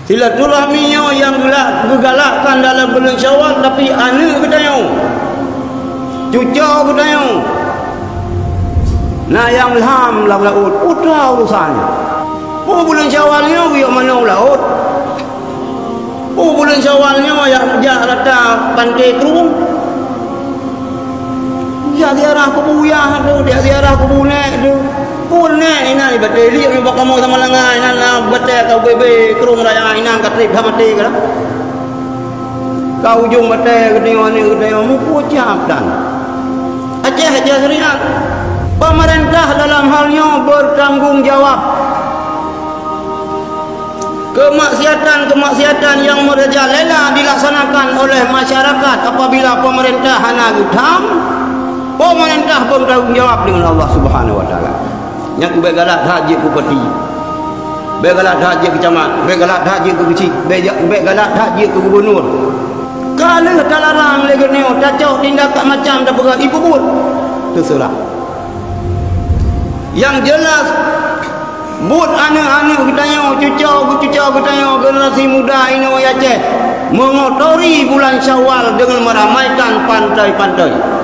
Silaturahminya yang gegalakkan dalam bulan Syawal, tapi anak katanya, cucu katanya, nah yang ham lah laut, putra urusannya. Oh bulan Syawalnya yang mana laut? Oh bulan Syawalnya yang rata pantai kerung. Dia arah kebuyah tu, dia arah kebunek tu. Punek ina ni bateri yang bawa kamu sama lengan ina nak batai kau bebe kerung raya ina katrip sama mati kala. Kau ujung batai kedai ni kedai mu pucap dan. Aceh syariat. Pemerintah dalam halnya bertanggungjawab. Kemaksiatan yang merajalela dilaksanakan oleh masyarakat apabila pemerintah hana gutam, pemerintah bertanggungjawab dengan Allah Subhanahu wa taala. Yang begalat haji ke peti, begalat haji ke camat, begalat haji ke kecil, begalat haji ke gubernur. Kalau tak larang lagi ni, tak jauh tindakan macam tak berat ibu pun terserah. Yang jelas, buat anak-anak kita, cucu kita, generasi muda ini Aceh mengotori bulan Syawal dengan meramaikan pantai-pantai.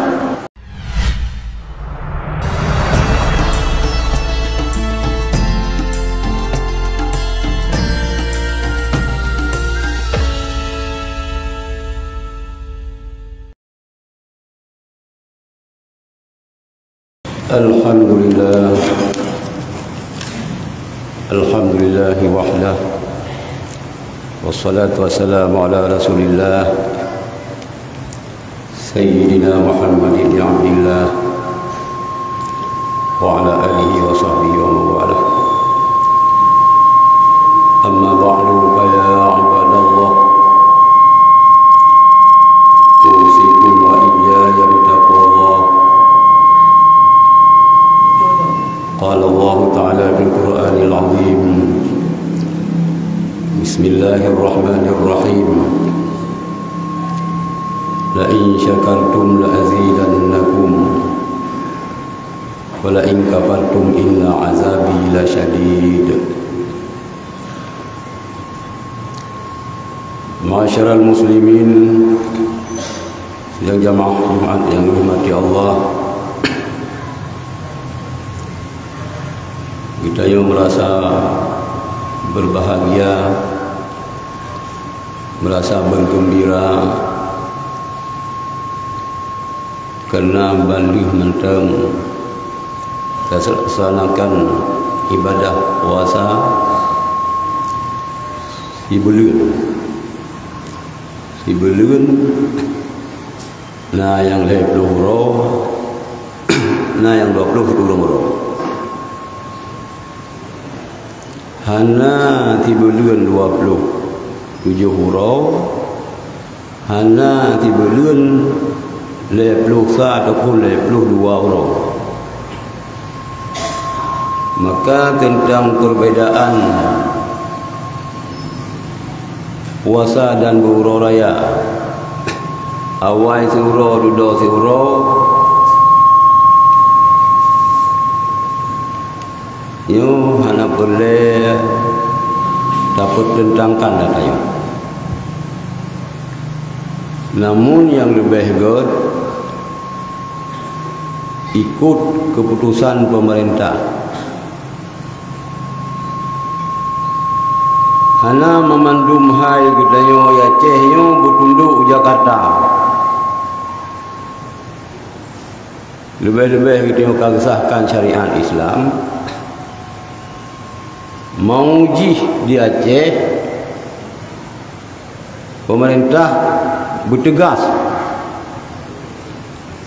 Alhamdulillah, Alhamdulillah wahdah, wassalatu wassalamu ala rasulillah Sayyidina Muhammad ibn Abdillah wa ala alihi wa sahbihi wa mawalah. Amma ba'du fa ya ibadallah, usikum wa iyaya bitaqwallah. قال الله تعالى في القرآن العظيم بسم الله الرحمن الرحيم لئن شكرتم لأزيدنكم ولئن كفرتم إن عذابي لشديد. Ma'asyiral muslimin, sidang jamaah Jumat yang dirahmati Allah, kita yang merasa berbahagia, merasa bergembira karena balik menteng terlaksanakan ibadah puasa si belun nah yang 20 roh nah yang 20 roh hana tibulan 27 huruf, hana tibulan 21 ataupun 22 huruf. Maka tentang perbedaan puasa dan buruh raya, awal surah, duda surah, yo hana boleh dapat tentangkan data yo. Namun yang lebih good ikut keputusan pemerintah. Hana memandum hai gedanyo Aceh yo bertunduk Jakarta. Lebih-lebih kita mengesahkan syariat Islam. Menguji di Aceh, pemerintah bertegas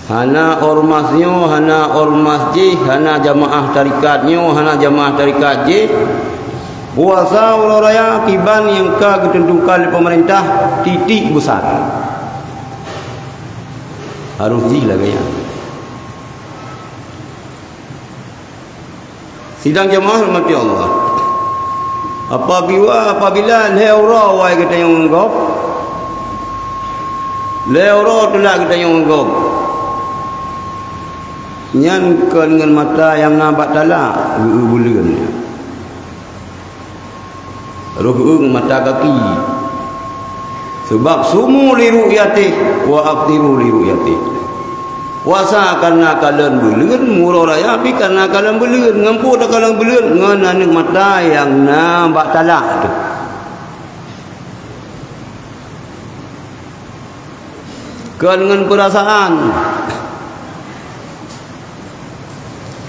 hana ormasnya, hana ormas J, hana jamaah tarikatnya, hana jamaah tarikat J, puasa ulah raya kiban yang ditentukan oleh pemerintah titik besar harus J lagi ya. Sidang jamaah rahmati Allah, apabila leura wai kita yang ngop, leura tu lah kita yang ngop, nyan dengan mata yang nampak talak bulan. ruhung mata kaki. Sebab sumu li ru'yati wa aftiru li ru'yati. Puasa karena kalian beleun, murah raya tapi karena kalian beleun, ngampu dah kalian beleun ngan anak mata yang nampak talak tu. Kan dengan perasaan,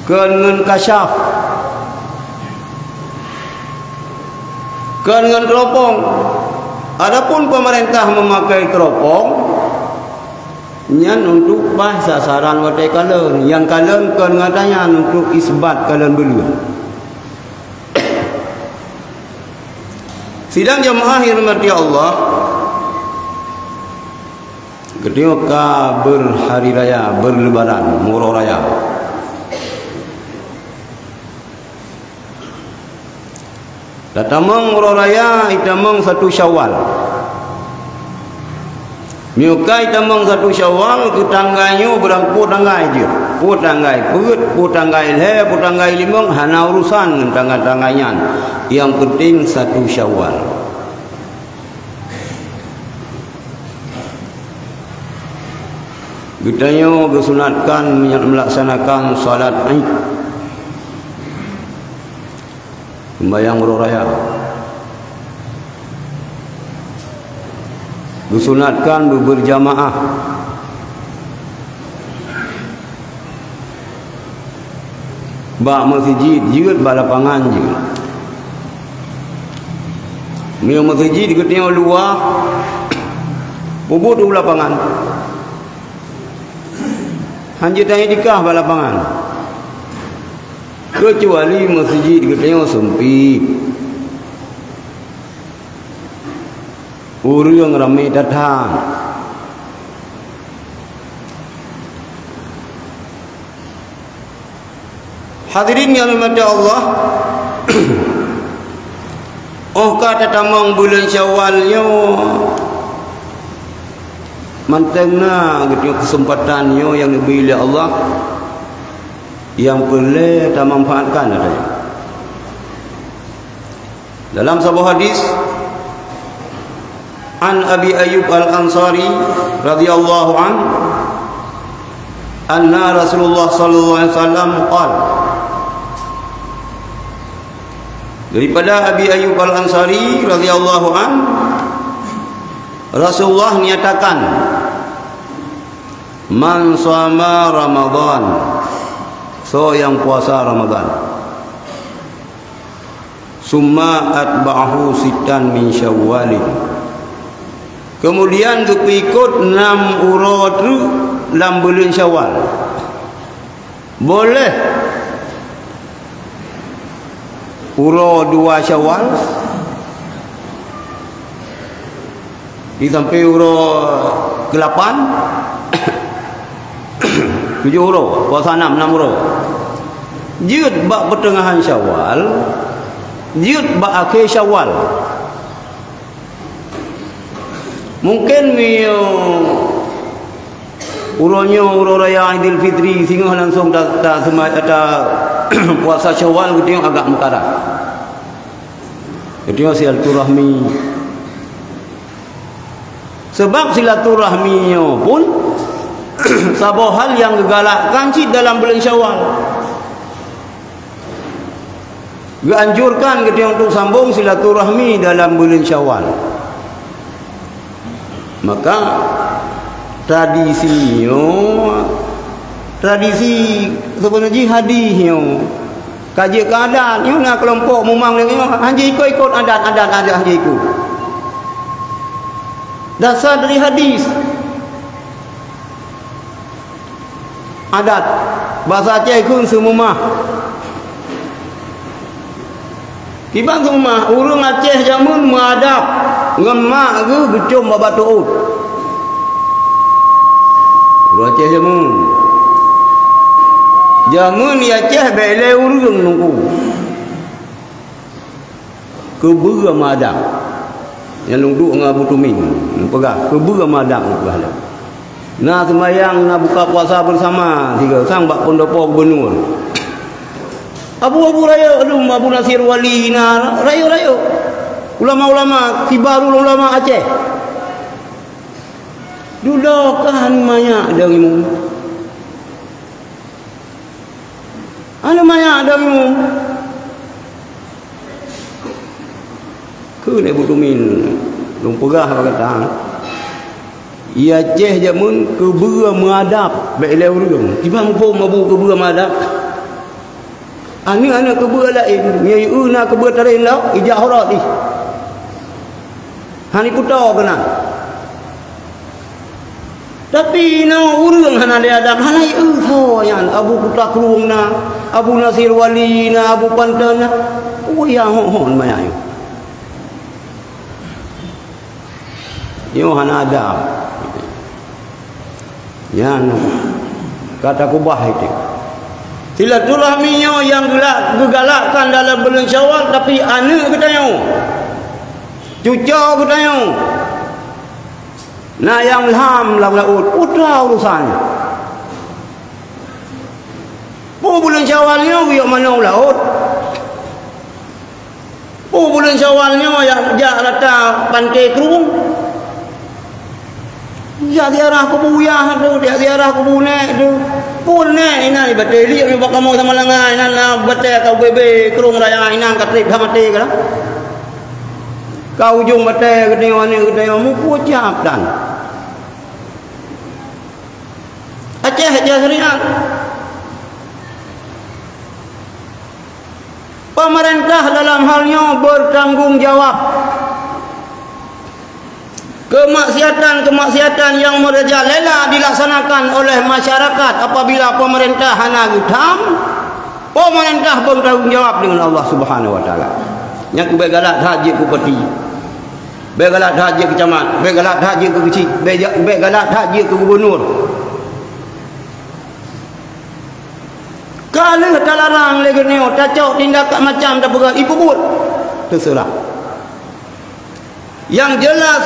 kan dengan kasyaf, kan dengan teropong. Adapun pemerintah memakai teropong nyan untuk bah sasaran watai kalian, yang kalian kan ngatanya untuk isbat kalian beliau. Sidang jamaah yang dirahmati Allah, ketika berhari raya, berlebaran, murah raya, datamang murah raya, itamang 1 Syawal. Nyukai tamang 1 Syawal ke tangganya berangkut tanggai je. Put tanggai perut, put tanggai le, put tanggai limang, hana urusan dengan tanggai-tanggainya. Yang penting 1 Syawal. Kitanya kesunatkan melaksanakan salat Id. Sembahyang raya. Disunatkan berjamaah. Bak masjid juga balapangan juga. Mio masjid ketengok luar bubut di lapangan. Hanjit tanya dikah balapangan. Kecuali masjid ketengok sempit. Orang ramai datang. Hadirin yang dirahmati Allah, oh kata tamang bulan Syawalnya mantengna gitu kesempatannya yang diberi oleh Allah, yang boleh tak manfaatkan adanya. Dalam sebuah hadis An Abi Ayyub Al-Ansari radhiyallahu an anna Rasulullah sallallahu alaihi wasallam qala, daripada Abi Ayyub Al-Ansari radhiyallahu an, Rasulullah nyatakan, man shama Ramadan, so yang puasa Ramadan, summa atba'ahu sittan min Syawwalin, kemudian ikut 6 urut dalam bulan Syawal, boleh urut 2 Syawal sampai urut ke-8 7 urut, puasa 6 urut. Jut bak pertengahan Syawal, jut bak akhir Syawal. Mungkin urutnya urut raya Idul Fitri sehingga langsung tak puasa Syawal gitu agak mekarat. Jadi silaturahmi. Sebab silaturahminya pun sebuah hal yang digalakkan sih dalam bulan Syawal. Dianjurkan gitu untuk sambung silaturahmi dalam bulan Syawal. Maka tradisi sebenarnya hadisnya kaji keadaan ni nak kelompok memang ni hanya ikut adat hanya ikut dasar dari hadis adat bahasa Aceh kun semua Kibang semua urung Aceh jamun mengadap ngemak ke gecom babat tuut. Urung Aceh jamun. Jamun di Aceh belai urung nunggu. Kebura madang. Yang nunggu ngabu tumin. Pegah kebura madang pegah. Nah sembahyang nak buka puasa bersama tiga sang bak pendopo gubernur. Abu raya aduh Abu Nasir Wali na rayo ulama-ulama kibarul ulama Aceh. Dudukah banyak darimu? Anu banyak darimu? Ke ni butumin lung pegah kata. Ia Aceh jamun kebera mengadap baik lew dulu. Tiba mumpung mabu kebera mengadap. Anak kebera lain, nyai una kebera tarin lau, ijak horat ni. Hani putar kena. Tapi no urang hana dia adab halai so yan Abu Putra Keruung na, Abu Nasir Wali na, Abu Pantan na. Oh ya hon banyak yo. Yo hana adab. Yan kata kubah itu. Silaturahminya yang gegalakkan dalam bulan Syawal tapi anak katanya. Cucu katanya. Nah yang ilham lam laut putra urusan. Bulan Syawalnya biar mana laut. Bulan Syawalnya yang jak rata pantai Keruung. Ya ziarah ke buyah tu, dia ziarah ke bunek tu. Pun nek ina ni bateri ni bak kamu sama langai ina batai kau bebe Keruung raya ina katrip hamati ke lah. Kau ujung batai ke tengok ni ke tengok mu pucap dan. Aceh syariat. Pemerintah dalam halnya bertanggungjawab. Kemaksiatan yang merajalela dilaksanakan oleh masyarakat apabila pemerintah hana hitam, pemerintah bertanggungjawab dengan Allah Subhanahu wa taala. Yang begalat haji ku peti. Begalat haji ke camat, begalat haji ke kecil, begalat haji ke gubernur. Kalau tak larang lagi ni, tak cok tindakan macam tak pegang ibu but. Terserah. Yang jelas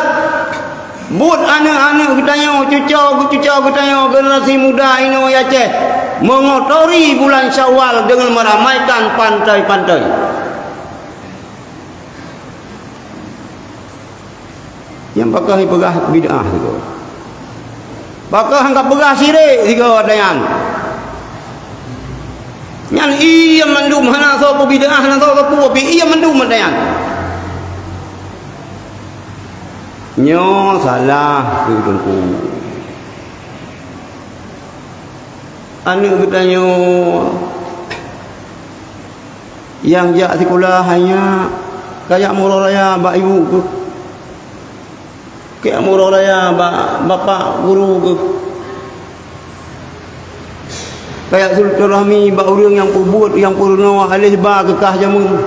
but anak-anak katanya, cucu katanya generasi muda ini Aceh mengotori bulan Syawal dengan meramaikan pantai-pantai. Yang bakal pegah bid'ah tu. Bakal anggap pegah syirik tiga dayan. Yang ia mendum hana sapa bid'ah hana sapa apa ia mendum dayan. Nyo salah tu tungku. Anu katanya yang jak sekolah hanya kayak murah raya bak ibu ke. Kayak murah raya bapa guru ke. Kayak silaturahmi bak urang yang pubut yang purna alih ba kekah jamun.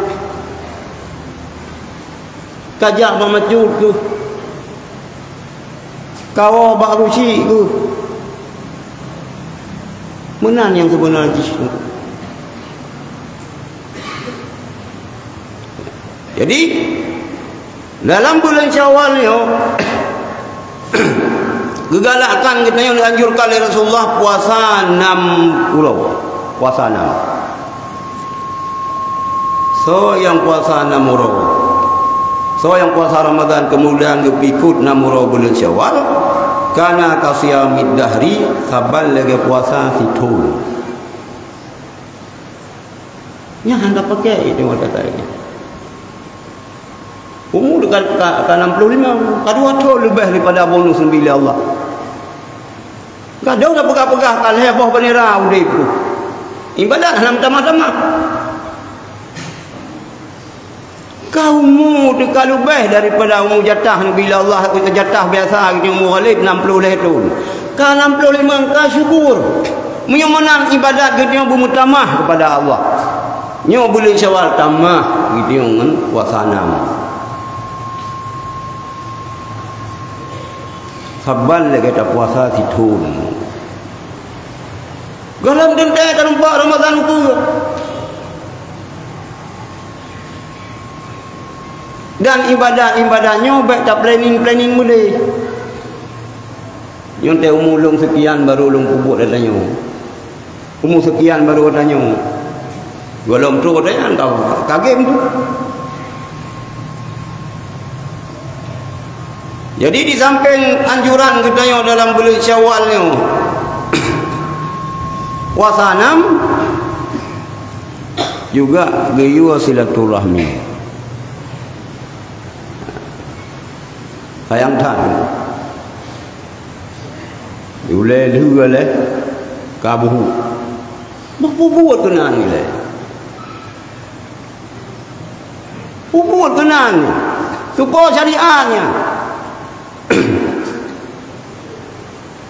Kajak ba macut ke. Kau bak rusi ke. Menan yang sebenarnya itu. Jadi dalam bulan Syawal ni gegalakkan kita yang dianjurkan oleh Rasulullah puasa 6 pulau. Puasa 6. So yang puasa 6 pulau. So yang puasa Ramadan kemudian ikut 6 pulau bulan Syawal. Karena kasiyamid dahri sabal lagi puasa situl. Yang anda pakai itu kata ini. Umur dekat 65, kedua tu lebih daripada bonus bila Allah. Kadang dah pegah-pegah kan heboh benera udip tu. Ibadat dalam tamah-tamah. Kaummu dekat lebih daripada umur jatah bila Allah jatah biasa gitu umur Khalid 60 tahun. Ka 65 ka syukur. Munyo menang ibadat gitu bermutamah kepada Allah. Nyo boleh Syawal tamah gitu ngan puasa 6. Saban lagi tak puasa situn. Garam dentai tanpa Ramadan tu. Dan ibadah-ibadahnya baik tak planning boleh. Yang teh umur long sekian baru long kubur datanya. Umur sekian baru datanya. Golong tu datanya kau kagem tu. Jadi di samping anjuran kita yang dalam bulan Syawal ni wasanam juga gaya silaturahmi. Sayang tak diulai lu le kabuh buat kenan ni le buat kenan ni supaya syariatnya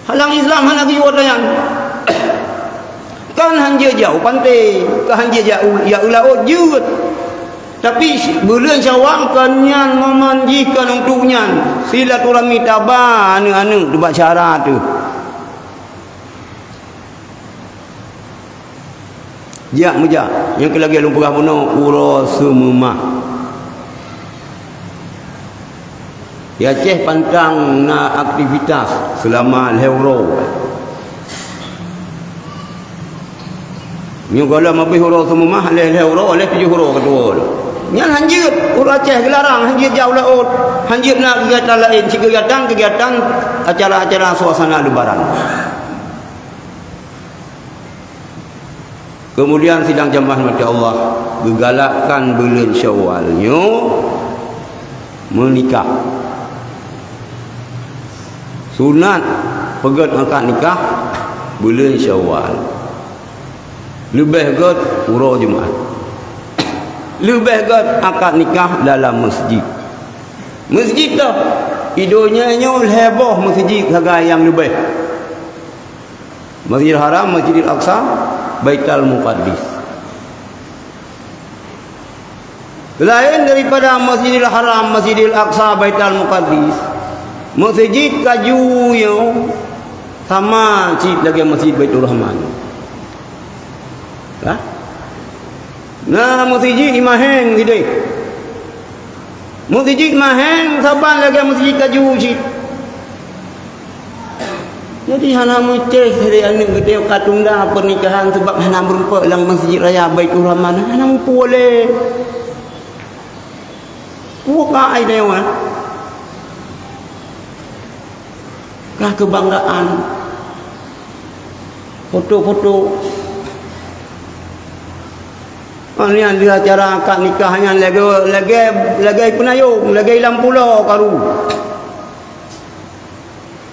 halang Islam halang yang kan hanja jauh pantai kan hanja jauh ya laut jut tapi bulan Syawal kanyan memanjikan untuknya silaturahmi tabah anu debat syarat tu jak mejak yang kelagi lumpurah puno uras semua ya Aceh pantang na aktivitas selama lehuro ni kalau mabih huro semua lehuro oleh 7 huro kedua yang hanjir urus Aceh gelarang hanjir jauh laut hanjir nak kegiatan lain kegiatan acara-acara suasana lebaran. Kemudian sidang jamaah mati Allah gegalakkan bulan Syawalnya menikah. Sunat pegat akad nikah bulan Syawal. Lebih gat urus Jumaat. Lebih gat akad nikah dalam masjid. Masjid tu idonya heboh masjid harga yang lebih. Masjidil Haram, Masjidil Aqsa, Baitul Muqaddis. Lain daripada Masjidil Haram, Masjidil Aqsa, Baitul Muqaddis. Masjid kaju yang sama cik lagi Masjid Baitur Rahman. Ha? Nah, masjid imaheng gede. Masjid maheng saban lagi masjid kaju cik. Jadi hana muceh dari anu gede katunda pernikahan sebab hana berupa dalam Masjid Raya Baitur Rahman. Hana boleh. Buka ai dewa. Kah kebanggaan. Foto-foto. Ini dia acara akad nikahnya lagi penayung, lagi lampulau karu.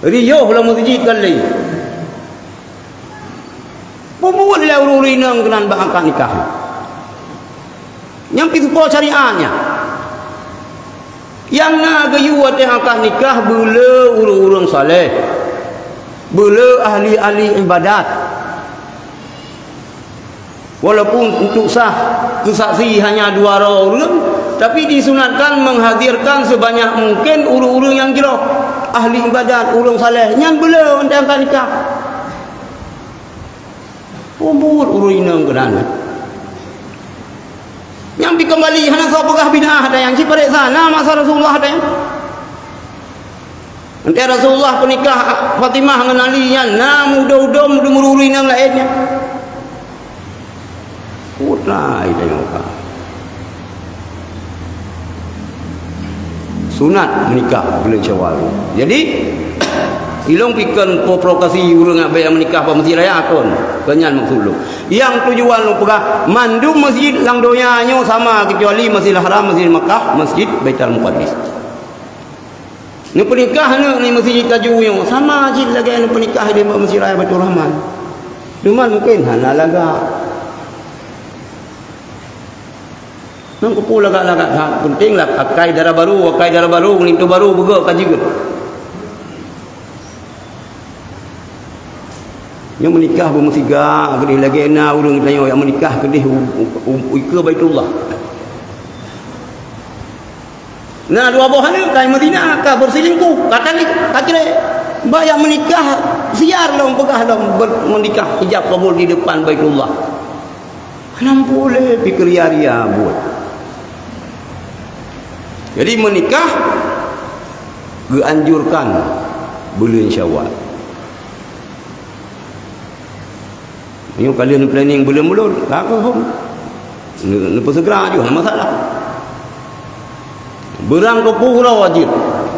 Riuh lah masjid kali. Pembuatlah urus inang kenan akad nikah. Yang itu pol syariatnya. Yang nak gayu ada akad nikah bela urus-urus saleh. Bela ahli-ahli ibadat. Walaupun untuk sah kesaksi hanya 2 orang, tapi disunatkan menghadirkan sebanyak mungkin urus-urus yang jelas, ahli ibadat, urus saleh, yang bela untuk akad nikah. Pembuat urus inang kerana. Yang dikembali hanya sabagah bid'ah ada yang si pada sana masa Rasulullah ada yang. Nanti Rasulullah penikah Fatimah dengan Ali yang mudah-mudah mudah-mudah inang lainnya. Putra itu yang apa? Sunat menikah bulan Syawal. Jadi ilong pikan provokasi urang nak bayar menikah pada masjid raya akon. Kenyan maksud lu. Yang tujuan lu pegah mandu masjid lang doyanya sama kecuali Masjidil Haram, Masjid Makkah, Masjid Baitul Muqaddis. Ni penikah ni masjid kajunya sama je lagi ni penikah di Masjid Raya Baitur Rahman. Cuma mungkin hana laga. Nang kupu lagak-lagak pentinglah akai darah baru, ngintu baru begak kaji ke. Yang menikah bermusika kedih lagi na urang tanya yang menikah kedih ke Baitullah. Nah, 2 buah ni kai Madinah ka berselingkuh. Kata bayang menikah siar lah pegah lah menikah hijab kabul di depan Baitullah. Kenapa boleh fikir ria-ria buat. Jadi menikah dianjurkan bulan Syawal. Ini kalian planning bulan-bulan, aku hom. Lepas segera juga masalah. Berang ke pura wajib.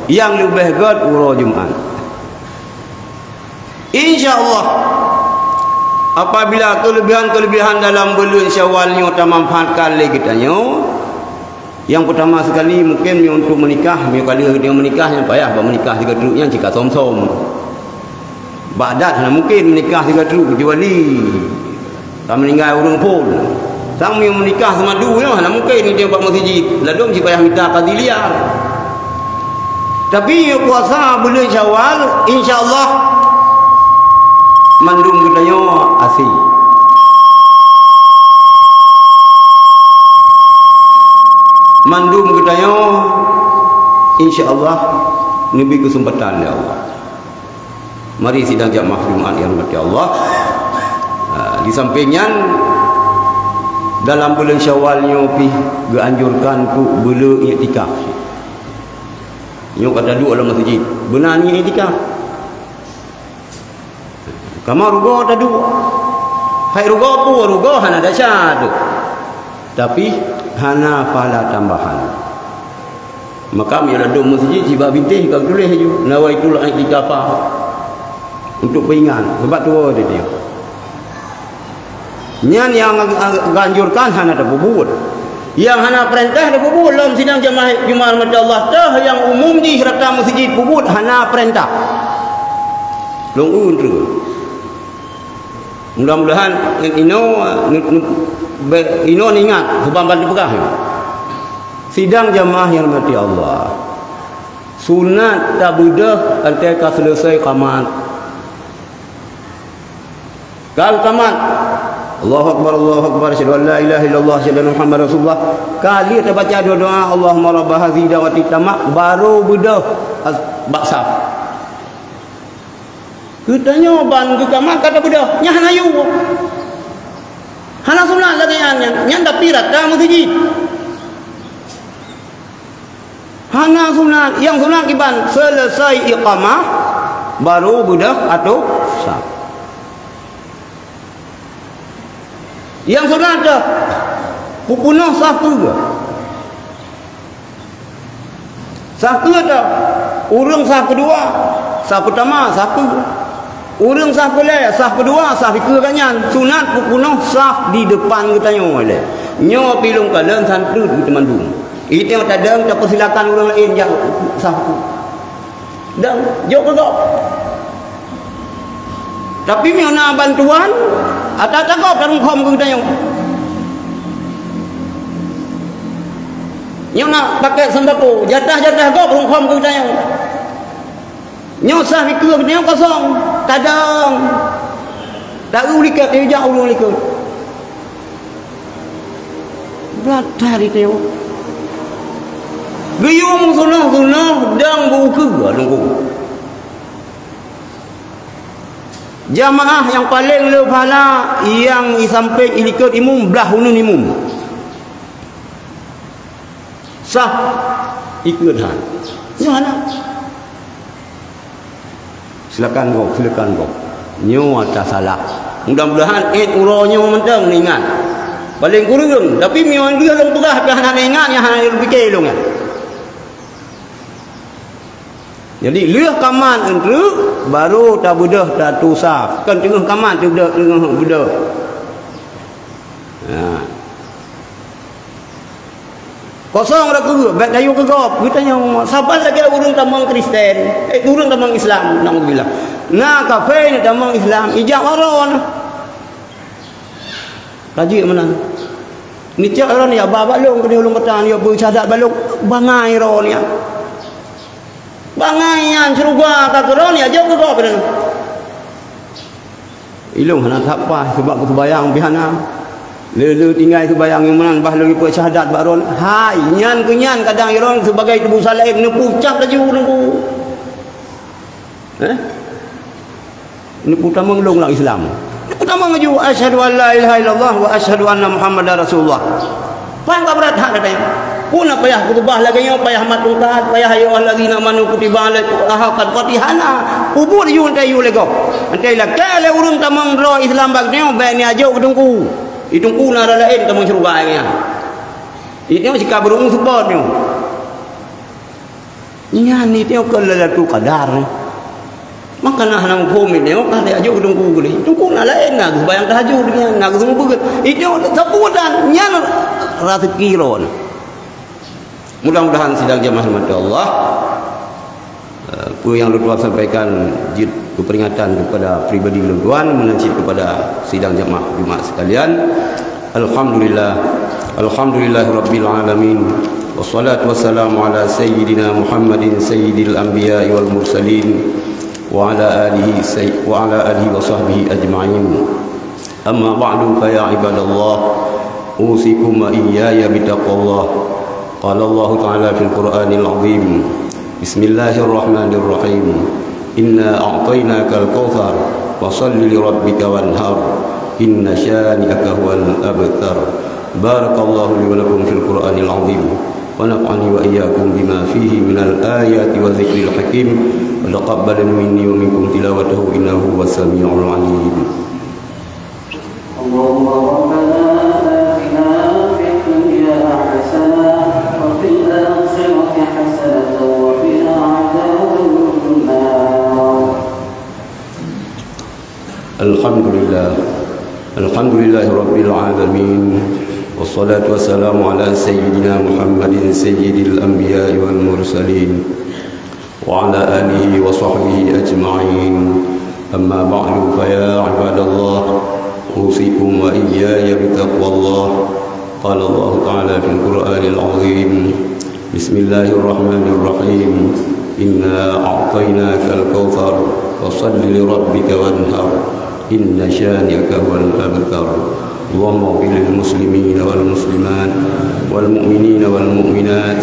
yang lebih god uro Jumaat. InsyaAllah apabila kelebihan-kelebihan dalam bulan Syawal ni kita manfaatkan lagi kitanya. Yang pertama sekali mungkin untuk menikah, kalau dia menikah yang payah menikah tiga truk yang jika som-som. Badat mungkin menikah tiga truk kecuali tak meninggal orang pun. Sang yang menikah sama dua lah mungkin dia buat masjid. Ladung si payah minta qadiliyah. Tapi puasa bulan Syawal insya-Allah mandum katanya asih. Mandum katanya insya-Allah nabi kesempatan ya Allah. Mari sidang jamaah Jumaat yang dirahmati Allah. Di sampingnya dalam bulan Syawal nyo pi geanjurkan ku bela iktikaf. Nyo kata dua dalam masjid. Benar ni iktikaf. Kamar rugo ada dua. Hai rugo apa? Rugo hana dahsyat. Tapi hana pala tambahan. Maka mi ada masjid jiba bintih kau tulis je nawaitul iktikaf untuk peringat sebab tu dia. Nyan yang ganjurkan hana ada bubut. Yang hana perintah ada bubut dalam sidang jamaah Jumaat rahmat Allah tah yang umum di serta masjid bubut hana perintah. Long tu. Mudah-mudahan ino ingat sebab bantu pegah. Sidang jamaah yang rahmati Allah. Sunat tak budah antara selesai qamat. Kalau qamat Allahu Akbar asyhadu an la ilaha illallah asyhadu anna Muhammad Rasulullah. Kali kita baca doa Allahumma rabb hadhihi da'wati tamak baru bedah baksaf. Kitanya ban ke kamar kata bedah nya hana yu. Hana sunat lagi nya ndak pirat dah masjid. Hana sunat yang sunat kiban selesai iqamah baru bedah atau saf. Yang sunat dah pupunah saf juga. Saf dah urang saf kedua, saf pertama, saf kedua. Urang saf kedua, saf kedua, saf kekanyan. Sunat pupunah saf di depan katanya oleh. Nyo pilung kalang santu di temandung. Itu yang tadang tak persilakan orang lain yang saf. Dan jauh kagak. Tapi mana bantuan atau kau karung kom ke kita yang nak pakai sembako jatah kau karung kom ke kita yang nyosah ikut kita yang kosong kadang tak ulikat dia jauh ulikat berat hari tu gayung sunah dan buku nunggu. Jamaah yang paling lepala yang sampai ilikut imum belah hunun imum sah ikut han ni mana silakan go nyo atas salah mudah-mudahan uronya mentang ingat paling kurang tapi mian dia long pegah ke hana ingat yang hana fikir long ya. Jadi lihat kaman entre baru tak budah tak tusaf kan tengah kaman tu budah. Ha. Kosong dah ke baik dayu ke gop kita yang sabar lagi urang tamang Kristen urang tamang Islam naudzubillah. Nah kafe ni tamang Islam ijak waron. Kaji mana? Ni cak orang ni abah balung ke ulung petang dia bersadat balung bangai ron ya. Bangayan seruga kakaron ya jauh ke kau pada ilung hana tak apa sebab aku bayang bihana lelu tinggal sebayang yang mana bah lagi puak syahadat baron hai nyan kenyan kadang iron sebagai tubuh salaim nepu cap laju nepu nepu tamang long lah Islam nepu tamang laju asyhadu an la ilaha illallah wa asyhadu anna Muhammadar Rasulullah pan ka berat hak katanya pun payah kutubah lagi yang payah matungkat payah ayo allazina amanu kutiba alaikumul fatihana kubur yu entai yu lego entai la kale urang tamang ro Islam bagnya bae ni aja kedungku itungku na lain tamang surga nya itu masih kaburung support nyo Nyani tengok ke Lailatul Qadar ni. Maka nak nang komit tengok kan dia ajuk tunggu guli. Tunggu nak lain nak sembahyang tahajud dengan nak semua begitu. Itu sebutan nyana rasa kira. Mudah-mudahan sidang jamaah mata Allah apa yang Tuan sampaikan keperingatan kepada pribadi tuan menancip kepada sidang jamaah Jumaat sekalian. Alhamdulillahirabbil alamin. Wassalatu wassalamu ala sayyidina Muhammadin sayyidil anbiya'i wal mursalin wa ala alihi wa sahbihi ajma'in. Amma ba'du fa ya ibadallah usikum wa iyaya bitaqwallah. Qala Allah Ta'ala fil Qur'anil 'azim. Bismillahirrahmanirrahim. Inna a'tainakal kautsar fashalli li rabbika wanhar. Inna syani'aka huwal abtar. Barakallahu li wa lakum fil Qur'anil 'azim. ونفعني وإياكم بما فيه من الآيات والذكر الحكيم وتقبل مني ومنكم تلاوته إنه هو السميع العليم. اللهم ربنا آتنا في الدنيا حسنة وفي الآخرة حسنة وقنا عذاب النار. الحمد لله رب العالمين. والصلاة والسلام على سيدنا محمد سيد الأنبياء والمرسلين وعلى آله وصحبه أجمعين. أما بعد فيا عباد الله أوصيكم وإياي بتقوى الله. قال الله تعالى في القرآن العظيم. بسم الله الرحمن الرحيم. إنا أعطيناك الكوثر فصل لربك وانهر. إن شانئك هو الأبتر. اللهم اغفر للمسلمين والمسلمات والمؤمنين والمؤمنات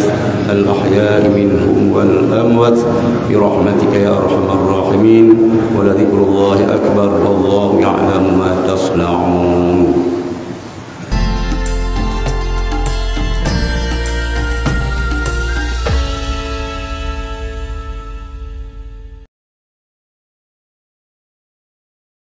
الأحياء منهم والأموات برحمتك يا أرحم الراحمين. ولذكر الله أكبر والله يعلم ما تصنعون.